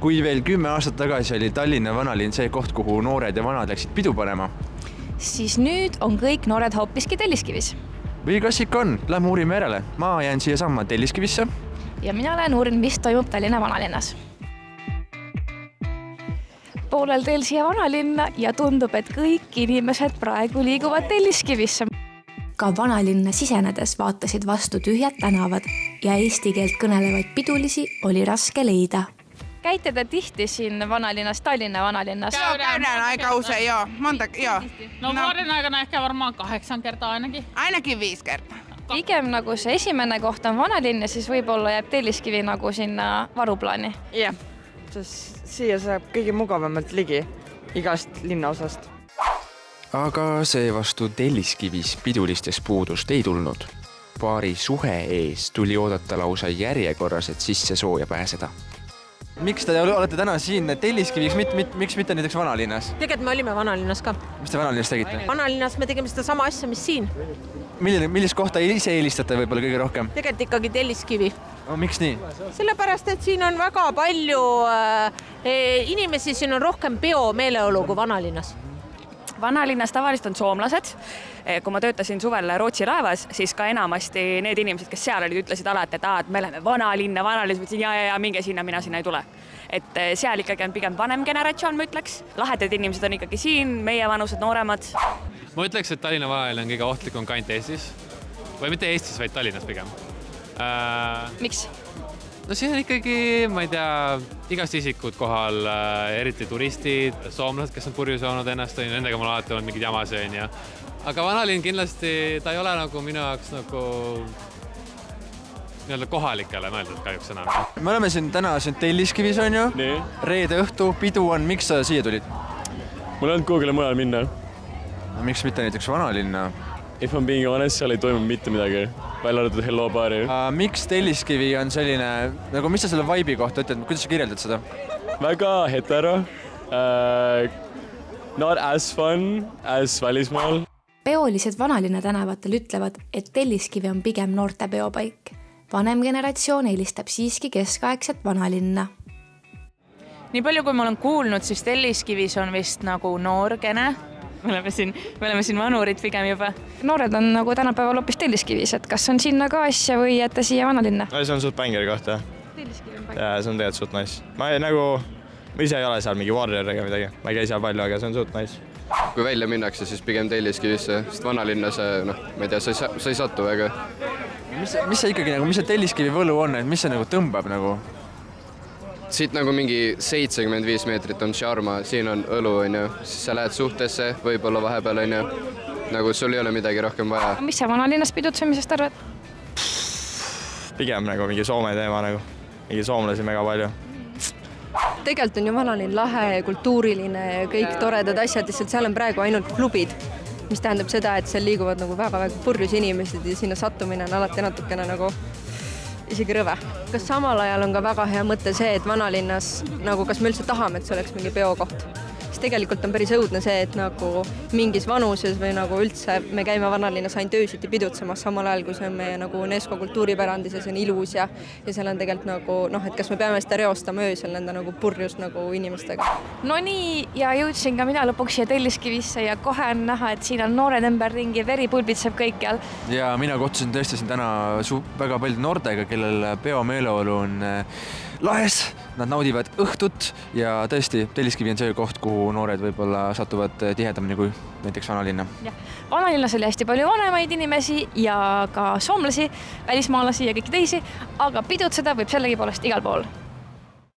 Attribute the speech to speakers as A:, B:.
A: Kui veel 10 aastat tagasi oli Tallinna vanalinn see koht, kuhu noored ja vanad läksid pidu panema,
B: siis nüüd on kõik noored hoopiski Telliskivis.
A: või kas ikka on? Lähme uurime järele. Ma jään siia samma Telliskivisse.
B: Ja mina lähen uurin, mis toimub Tallinna vanalinnas. Poolel teel siia vanalinna ja tundub, et kõik inimesed praegu liiguvad Telliskivisse. Ka vanalinna sisenedes vaatasid vastu tühjad tänavad ja eesti keelt kõnelevaid pidulisi oli raske leida. Käite te tihti siin vanalinnas, Tallinna vanalinnas?
C: Käydään aika usein, joo.
D: No vuoden aikana ehkä varmaan 8 kertaa ainakin.
C: Ainakin 5 kertaa.
B: Pigem nagu see esimene koht on vanalinn ja siis võib-olla jääb Telliskivi nagu sinna varuplaani.
E: Jah, sest siia saab kõige mugavamalt ligi igast linnaosast.
A: Aga seevastu Telliskivis pidulistest puudust ei tulnud. Paari suhe ees tuli oodata lausa järjekorras, et sisse sooja pääseda. Miks te olete täna siin Telliskivis, miks mitte näiteks vanalinnas?
F: Tegelikult me olime vanalinnas ka.
A: Mis te vanalinnas tegite?
F: Vanalinnas me tegime seda sama asja, mis siin.
A: Millist kohta ise eelistate võib-olla kõige rohkem?
F: Tegelikult ikkagi Telliskivi.
A: Miks nii?
F: Sellepärast, et siin on väga palju inimesi, siin on rohkem meeleolu kui vanalinnas.
G: Vanalinnas tavaliselt on soomlased. Kui ma töötasin suvel Rootsi laevas, siis ka enamasti need inimesed, kes seal olid, ütlesid alati, et me oleme vanalinna, ja minge sinna, mina sinna ei tule. Et seal ikkagi on pigem vanem generatsioon, ma ütleks. Lahedad inimesed on ikkagi siin, meie vanused, nooremad.
H: Ma ütleks, et Tallinna vanalinn on kõige ohtlikum kant Eestis. Või mitte Eestis, vaid Tallinnas pigem.
B: Miks?
H: No siin on ikkagi, ma ei tea, igast isikud kohal, eriti turistid, soomlased, kes on purjus olnud ennast, nendega mul alati olnud mingid jamasöön. Aga vanalinn kindlasti, ta ei ole nagu minu jaoks nagu kohalikele mõeldud kahjuks enam.
A: Me oleme siin täna Telliskivis, on ju?
I: Nii.
A: Reede õhtu, pidu on. Miks sa siia tulid?
I: Mul on kuhugile mujal minna.
A: Miks mitte näiteks vanalinna?
I: If I'm being honest, seal ei toimu mitte midagi. Välja arvatud Hello baari.
A: Miks Telliskivi on selline, nagu mis sa selle vibe'i kohta ütled, kuidas sa kirjeldad seda?
I: Väga hetero. Not as fun as välismaal.
B: Peolised vanalinna tänavatel ütlevad, et Telliskivi on pigem noorte peopaik. Vanem generatsioon eelistab siiski keskaegset vanalinna.
J: Nii palju, kui ma olen kuulnud, siis Telliskivis on vist nagu noorgene. Me oleme siin vanurid pigem juba. Noored on nagu tänapäeval hoopis Telliskivis, et kas on sinna ka asja või jätta siia vanalinna?
K: See on suht bängeri kohta.
B: Telliskivi on paik.
K: Ja see on tegelikult suht nice. Ma ise ei ole seal mingi warrior ega midagi. Ma ei käi seal palju, aga see on suht nice.
L: Kui välja minnakse, siis pigem Telliskivisse, sest vanalinna ma ei tea, sa ei satu väga.
A: Mis see ikkagi, mis see Telliskivi võlu on, et mis see nagu tõmbab nagu?
L: Siit nagu mingi 75 meetrit on Sharma, siin on õlu, siis sa lähed suhtesse, võib-olla vahepeal, nagu sul ei ole midagi rohkem vaja.
B: Mis sa vanalinnas pidutsemisest arvad?
K: Pigem nagu mingi Soome teema, mingi soomlasi mega palju.
M: Tegelikult on ju vanalinn lahe, kultuuriline ja kõik toredad asjad, lihtsalt seal on praegu ainult klubid, mis tähendab seda, et seal liiguvad nagu väga-väga purjus inimesed ja sinna sattumine on alati natukene nagu isegi rõve. Kas samal ajal on ka väga hea mõte see, et vanalinnas, nagu kas me üldse tahame, et see oleks mingi peokoht? Sest tegelikult on päris õudne see, et nagu mingis vanuses või nagu üldse me käime vanalinnas ainult öösiti pidutsemas samal ajal, kui see on meie nagu UNESCO kultuuripärandis ja see on ilus ja seal on tegelikult nagu, et kas me peame seda reostama öösel nende nagu purjus nagu inimestega.
B: No nii, ja jõudsin ka mina lõpuks siia Telliskivisse ja kohe on näha, et siin on noored ümberringi, veri pulbitseb kõikjal.
A: Ja mina kohtusin tõesti siin täna väga palju noortega, kellel peomeeleolu on lahes, nad naudivad õhtut ja tõesti Telliskivi on see koht, kuhu noored võib-olla satuvad tihedamini kui näiteks vanalinna.
B: Vanalinnas oli hästi palju vanemaid inimesi ja ka soomlasi, välismaalasi ja kõiki teisi, aga pidutseda võib sellegi poolest igal pool.